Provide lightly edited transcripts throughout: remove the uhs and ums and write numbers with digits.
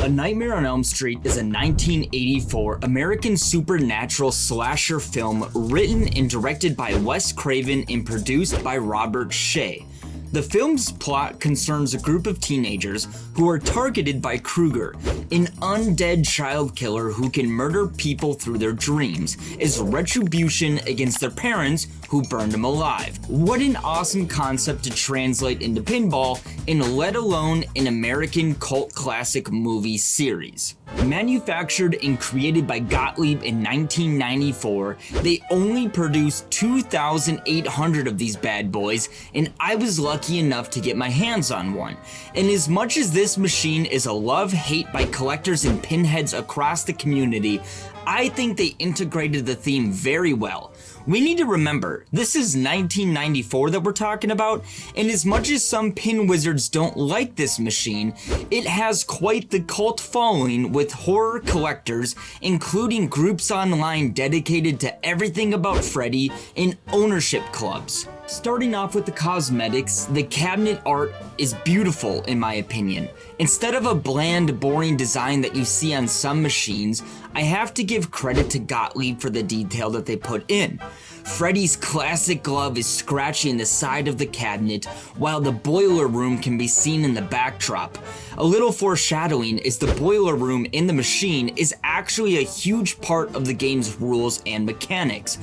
A Nightmare on Elm Street is a 1984 American supernatural slasher film written and directed by Wes Craven and produced by Robert Shea. The film's plot concerns a group of teenagers who are targeted by Krueger, an undead child killer who can murder people through their dreams, as retribution against their parents who burned them alive. What an awesome concept to translate into pinball, and let alone an American cult classic movie series. Manufactured and created by Gottlieb in 1994, they only produced 2,800 of these bad boys, and I was lucky enough to get my hands on one. And as much as this machine is a love-hate by collectors and pinheads across the community, I think they integrated the theme very well. We need to remember, this is 1994 that we're talking about, and as much as some pin wizards don't like this machine, it has quite the cult following with horror collectors, including groups online dedicated to everything about Freddy and ownership clubs. Starting off with the cosmetics, the cabinet art is beautiful in my opinion. Instead of a bland, boring design that you see on some machines, I have to give credit to Gottlieb for the detail that they put in. Freddy's classic glove is scratching the side of the cabinet, while the boiler room can be seen in the backdrop. A little foreshadowing is the boiler room in the machine is actually a huge part of the game's rules and mechanics,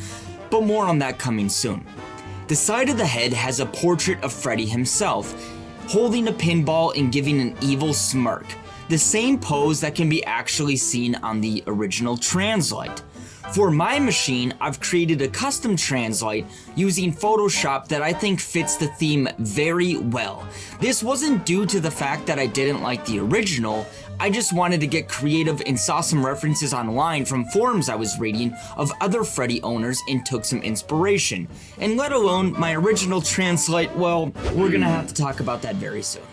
but more on that coming soon. The side of the head has a portrait of Freddy himself, holding a pinball and giving an evil smirk, the same pose that can be actually seen on the original Translite. For my machine, I've created a custom Translite using Photoshop that I think fits the theme very well. This wasn't due to the fact that I didn't like the original, I just wanted to get creative and saw some references online from forums I was reading of other Freddy owners and took some inspiration. And let alone my original Translite, well, we're gonna have to talk about that very soon.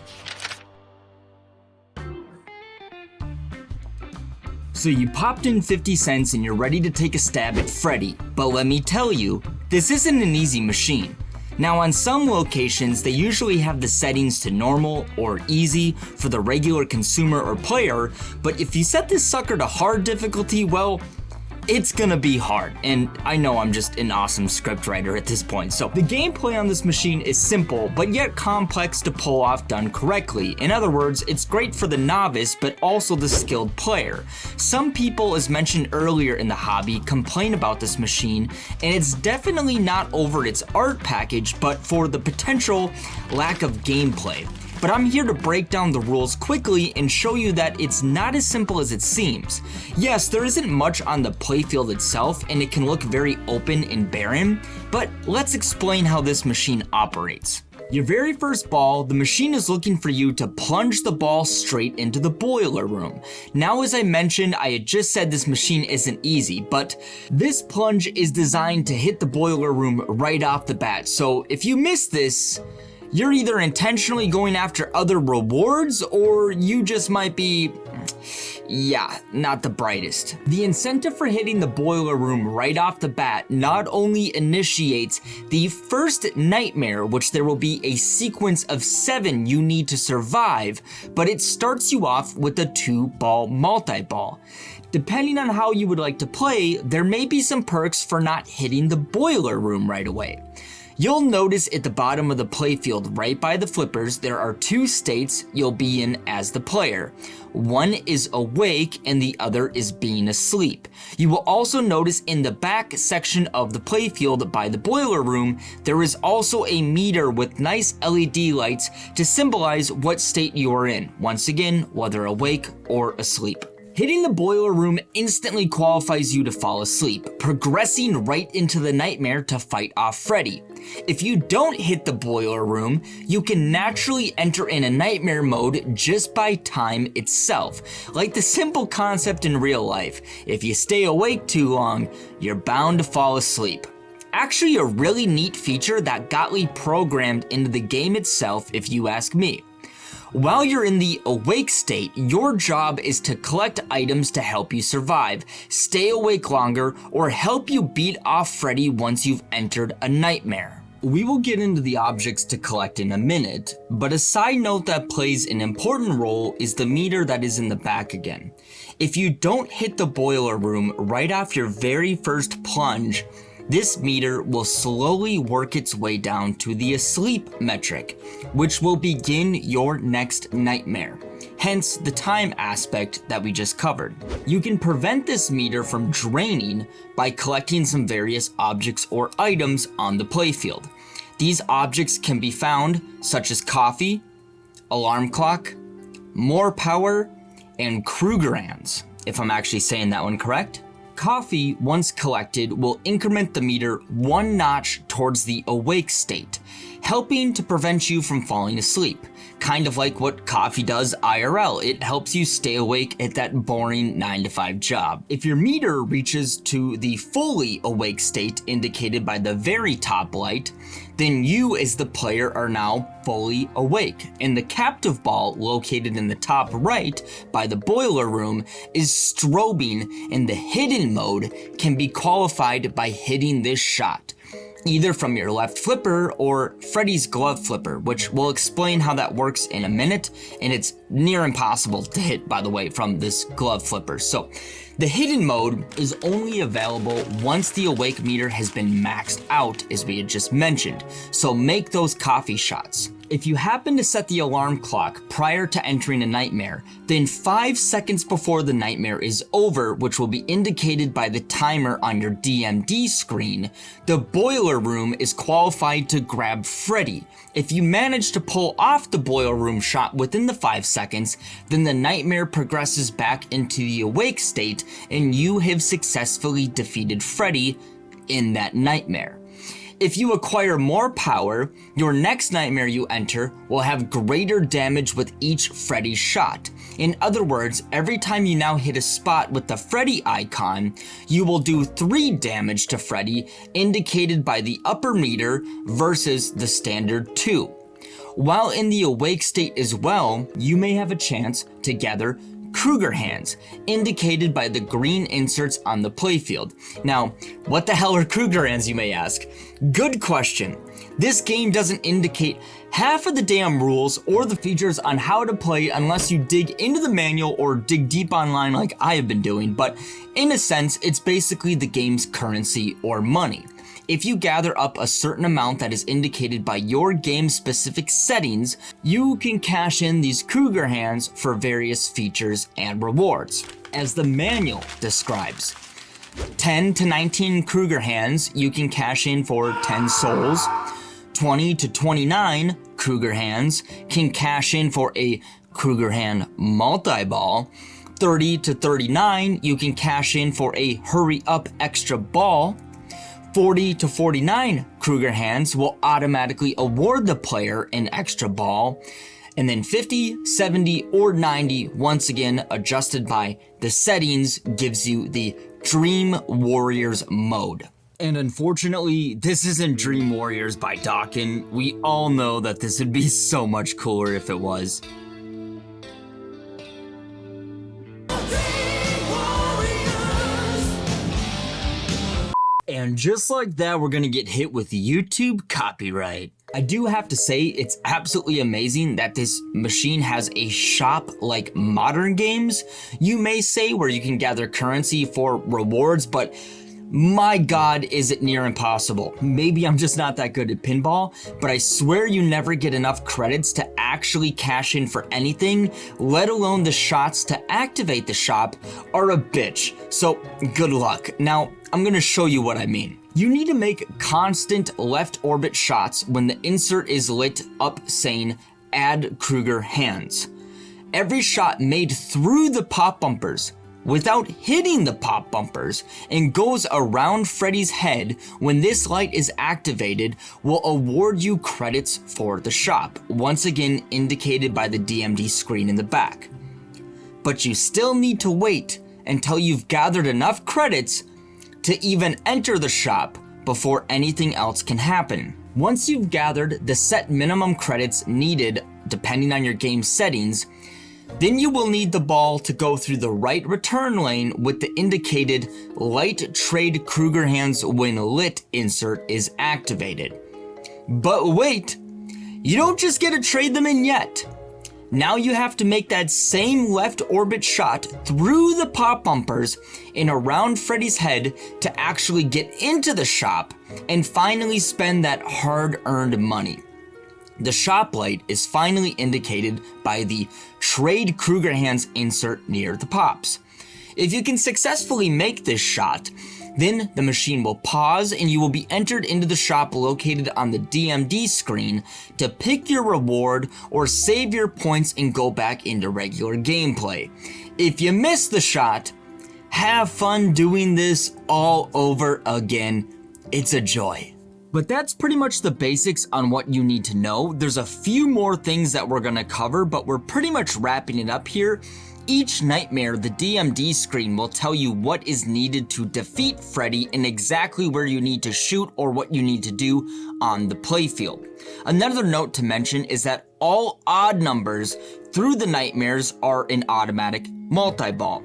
So you popped in 50 cents and you're ready to take a stab at Freddy, but let me tell you, this isn't an easy machine. Now on some locations, they usually have the settings to normal or easy for the regular consumer or player, but if you set this sucker to hard difficulty, well, it's gonna be hard, and I know I'm just an awesome script writer at this point. So the gameplay on this machine is simple, but yet complex to pull off done correctly. In other words, it's great for the novice, but also the skilled player. Some people, as mentioned earlier in the hobby, complain about this machine, and it's definitely not over its art package, but for the potential lack of gameplay. But I'm here to break down the rules quickly and show you that it's not as simple as it seems. Yes, there isn't much on the playfield itself and it can look very open and barren, but let's explain how this machine operates. Your very first ball, the machine is looking for you to plunge the ball straight into the boiler room. Now, as I mentioned, I had just said this machine isn't easy, but this plunge is designed to hit the boiler room right off the bat. So if you miss this, you're either intentionally going after other rewards or you just might be, not the brightest. The incentive for hitting the boiler room right off the bat not only initiates the first nightmare, which there will be a sequence of 7 you need to survive, but it starts you off with a 2-ball multi-ball. Depending on how you would like to play, there may be some perks for not hitting the boiler room right away. You'll notice at the bottom of the playfield right by the flippers there are 2 states you'll be in as the player. One is awake and the other is being asleep. You will also notice in the back section of the playfield by the boiler room there is also a meter with nice LED lights to symbolize what state you are in, once again whether awake or asleep. Hitting the boiler room instantly qualifies you to fall asleep, progressing right into the nightmare to fight off Freddy. If you don't hit the boiler room, you can naturally enter in a nightmare mode just by time itself. Like the simple concept in real life, if you stay awake too long, you're bound to fall asleep. Actually a really neat feature that Gottlieb programmed into the game itself if you ask me. While you're in the awake state, your job is to collect items to help you survive, stay awake longer, or help you beat off Freddy once you've entered a nightmare. We will get into the objects to collect in a minute, but a side note that plays an important role is the meter that is in the back again. If you don't hit the boiler room right off your very first plunge, this meter will slowly work its way down to the asleep metric, which will begin your next nightmare. Hence the time aspect that we just covered. You can prevent this meter from draining by collecting some various objects or items on the playfield. These objects can be found such as coffee, alarm clock, more power, and Krugerrands, if I'm actually saying that one correct. Coffee, once collected, will increment the meter one notch towards the awake state, helping to prevent you from falling asleep. Kind of like what coffee does IRL. It helps you stay awake at that boring 9-to-5 job. If your meter reaches to the fully awake state indicated by the very top light, then you as the player are now fully awake, and the captive ball located in the top right by the boiler room is strobing, and the hidden mode can be qualified by hitting this shot, either from your left flipper or Freddy's glove flipper, which we'll explain how that works in a minute, and it's near impossible to hit, by the way, from this glove flipper. So the hidden mode is only available once the awake meter has been maxed out, as we had just mentioned, so make those coffee shots. If you happen to set the alarm clock prior to entering a nightmare, then 5 seconds before the nightmare is over, which will be indicated by the timer on your DMD screen, the boiler room is qualified to grab Freddy. If you manage to pull off the boiler room shot within the 5 seconds, then the nightmare progresses back into the awake state and you have successfully defeated Freddy in that nightmare. If you acquire more power, your next nightmare you enter will have greater damage with each Freddy shot. In other words, every time you now hit a spot with the Freddy icon, you will do 3 damage to Freddy, indicated by the upper meter versus the standard 2. While in the awake state as well, you may have a chance to gather Krugerrands, indicated by the green inserts on the playfield. Now, what the hell are Krugerrands, you may ask? Good question. This game doesn't indicate half of the damn rules or the features on how to play unless you dig into the manual or dig deep online like I have been doing, but in a sense, it's basically the game's currency or money. If you gather up a certain amount that is indicated by your game-specific settings, you can cash in these Krugerrands for various features and rewards. As the manual describes, 10 to 19 Krugerrands you can cash in for 10 souls, 20 to 29 Krugerrands can cash in for a Krugerrand multi-ball, 30 to 39 you can cash in for a hurry up extra ball, 40 to 49 Krugerrands will automatically award the player an extra ball, and then 50, 70, or 90, once again adjusted by the settings, gives you the Dream Warriors mode. And unfortunately, this isn't Dream Warriors by Dawkins. We all know that this would be so much cooler if it was. And just like that, we're gonna get hit with YouTube copyright. I do have to say, it's absolutely amazing that this machine has a shop like modern games, you may say, where you can gather currency for rewards, but my God, is it near impossible. Maybe I'm just not that good at pinball, but I swear you never get enough credits to actually cash in for anything, let alone the shots to activate the shop are a bitch. So good luck. Now, I'm gonna show you what I mean. You need to make constant left orbit shots when the insert is lit up saying add Krugerrands. Every shot made through the pop bumpers without hitting the pop bumpers and goes around Freddy's head when this light is activated will award you credits for the shop, once again indicated by the DMD screen in the back. But you still need to wait until you've gathered enough credits to even enter the shop before anything else can happen. Once you've gathered the set minimum credits needed depending on your game settings, then you will need the ball to go through the right return lane with the indicated light trade Krugerrands when lit insert is activated. But wait, you don't just get to trade them in yet. Now you have to make that same left orbit shot through the pop bumpers and around Freddy's head to actually get into the shop and finally spend that hard-earned money. The shop light is finally indicated by the Trade Krueger hands insert near the pops. If you can successfully make this shot, then the machine will pause and you will be entered into the shop located on the DMD screen to pick your reward or save your points and go back into regular gameplay. If you miss the shot, have fun doing this all over again. It's a joy. But that's pretty much the basics on what you need to know. There's a few more things that we're gonna cover, but we're pretty much wrapping it up here. Each nightmare, the DMD screen will tell you what is needed to defeat Freddy and exactly where you need to shoot or what you need to do on the playfield. Another note to mention is that all odd numbers through the nightmares are an automatic multi-ball.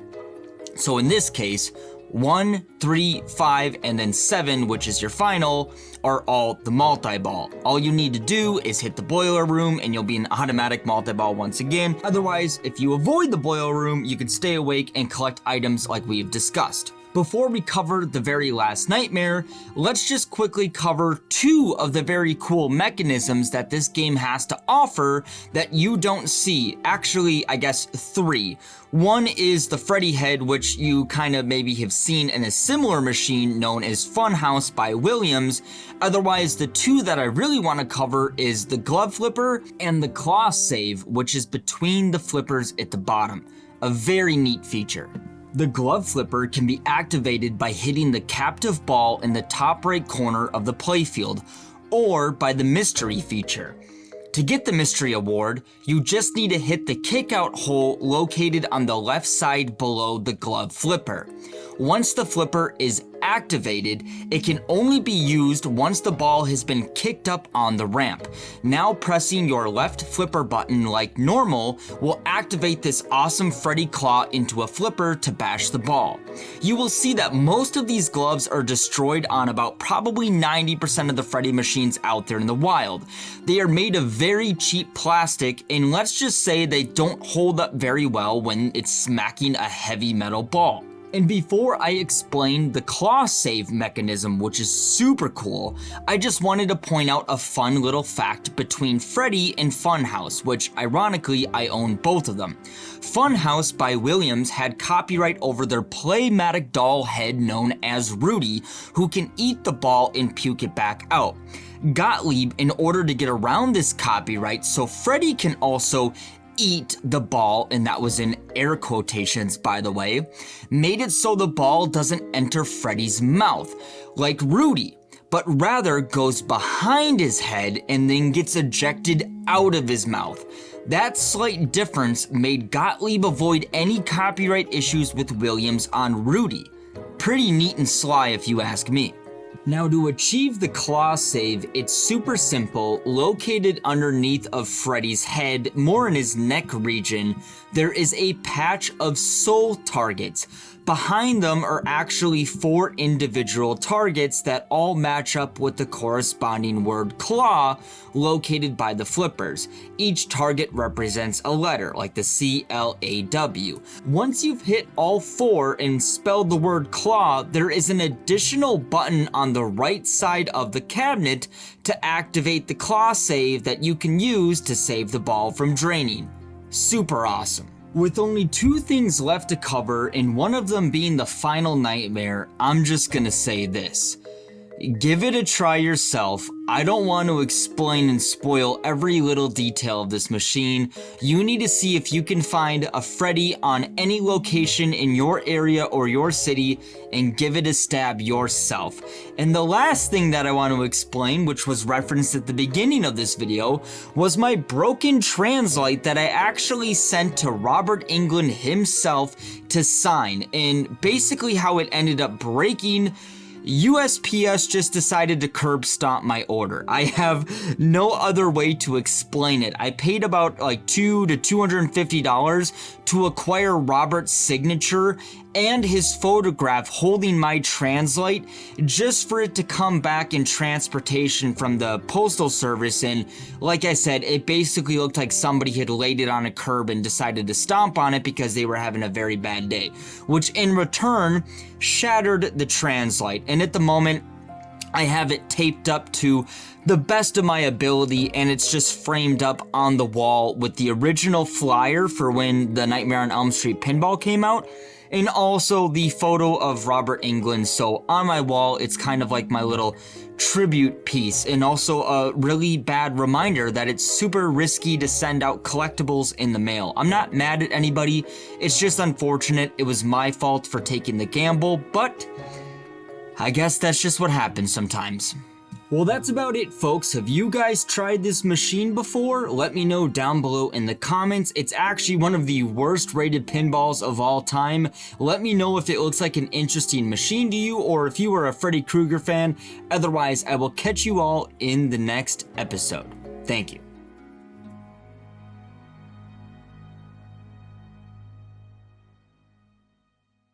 So in this case, 1, 3, 5, and then 7, which is your final, are all the multi-ball. All you need to do is hit the boiler room and you'll be an automatic multi-ball once again. Otherwise, if you avoid the boiler room, you can stay awake and collect items like we've discussed. Before we cover the very last nightmare, let's just quickly cover 2 of the very cool mechanisms that this game has to offer that you don't see. Actually, I guess 3. One is the Freddy head, which you kind of maybe have seen in a similar machine known as Funhouse by Williams. Otherwise, the 2 that I really want to cover is the glove flipper and the claw save, which is between the flippers at the bottom. A very neat feature. The glove flipper can be activated by hitting the captive ball in the top right corner of the playfield, or by the mystery feature. To get the mystery award, you just need to hit the kick-out hole located on the left side below the glove flipper. Once the flipper is activated, it can only be used once the ball has been kicked up on the ramp. Now pressing your left flipper button like normal will activate this awesome Freddy claw into a flipper to bash the ball. You will see that most of these gloves are destroyed on about probably 90% of the Freddy machines out there in the wild. They are made of very cheap plastic, and let's just say they don't hold up very well when it's smacking a heavy metal ball. And before I explain the claw save mechanism, which is super cool, I just wanted to point out a fun little fact between Freddy and Funhouse, which ironically I own both of them. Funhouse by Williams had copyright over their playmatic doll head known as Rudy, who can eat the ball and puke it back out. Gottlieb, in order to get around this copyright so Freddy can also eat the ball, and that was in air quotations by the way, made it so the ball doesn't enter Freddy's mouth like Rudy, but rather goes behind his head and then gets ejected out of his mouth. That slight difference made Gottlieb avoid any copyright issues with Williams on Rudy. Pretty neat and sly if you ask me. Now to achieve the claw save, it's super simple. Located underneath of Freddy's head, more in his neck region, there is a patch of soul targets. Behind them are actually 4 individual targets that all match up with the corresponding word claw located by the flippers. Each target represents a letter, like the C-L-A-W. Once you've hit all 4 and spelled the word claw, there is an additional button on the right side of the cabinet to activate the claw save that you can use to save the ball from draining. Super awesome. With only 2 things left to cover, and one of them being the final nightmare, I'm just gonna say this. Give it a try yourself. I don't want to explain and spoil every little detail of this machine. You need to see if you can find a Freddy on any location in your area or your city and give it a stab yourself. And the last thing that I want to explain, which was referenced at the beginning of this video, was my broken translite that I actually sent to Robert Englund himself to sign, and basically how it ended up breaking. USPS just decided to curb stomp my order. I have no other way to explain it. I paid about like $200 to $250 to acquire Robert's signature and his photograph holding my translite just for it to come back in transportation from the postal service. And like I said, it basically looked like somebody had laid it on a curb and decided to stomp on it because they were having a very bad day, which in return shattered the translite. And at the moment, I have it taped up to the best of my ability, and it's just framed up on the wall with the original flyer for when the Nightmare on Elm Street Pinball came out, and also the photo of Robert Englund. So on my wall, it's kind of like my little tribute piece, and also a really bad reminder that it's super risky to send out collectibles in the mail. I'm not mad at anybody, it's just unfortunate. It was my fault for taking the gamble, but I guess that's just what happens sometimes. Well, that's about it, folks. Have you guys tried this machine before? Let me know down below in the comments. It's actually one of the worst rated pinballs of all time. Let me know if it looks like an interesting machine to you, or if you are a Freddy Krueger fan. Otherwise, I will catch you all in the next episode. Thank you.